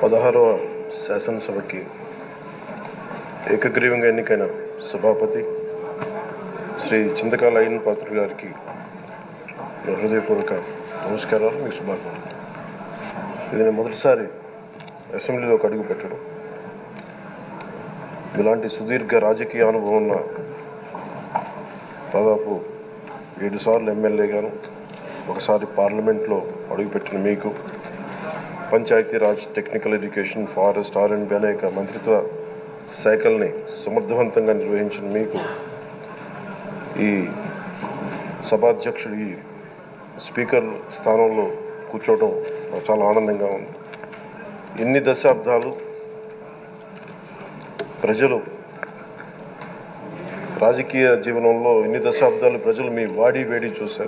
16వ శాసనసభకి ఏకగ్రీవంగా ఎన్నికైన సభాపతి శ్రీ చింతకాల అయ్యన్న పాత్రుడు గారికి హృదయపూర్వక నమస్కారాలు, మీకు శుభాకాంక్షలు. ఇది నేను మొదటిసారి అసెంబ్లీలోకి అడుగు పెట్టడం. ఇలాంటి సుదీర్ఘ రాజకీయ అనుభవం ఉన్న దాదాపు 7 సార్లు ఎమ్మెల్యేగాను, ఒకసారి పార్లమెంట్లో అడుగుపెట్టిన మీకు, Panchayati Raj, technical education, forest, R&B అనేక మంత్రిత్వ శాఖల్ని సమర్థవంతంగా నిర్వహించిన మీకు ఈ సభాధ్యక్షుడు, ఈ స్పీకర్ స్థానంలో కూర్చోవడం నాకు చాలా ఆనందంగా ఉంది. ఇన్ని దశాబ్దాలు ప్రజలు రాజకీయ జీవనంలో, ఇన్ని దశాబ్దాలు ప్రజలు మీ వాడి వేడి చూశారు.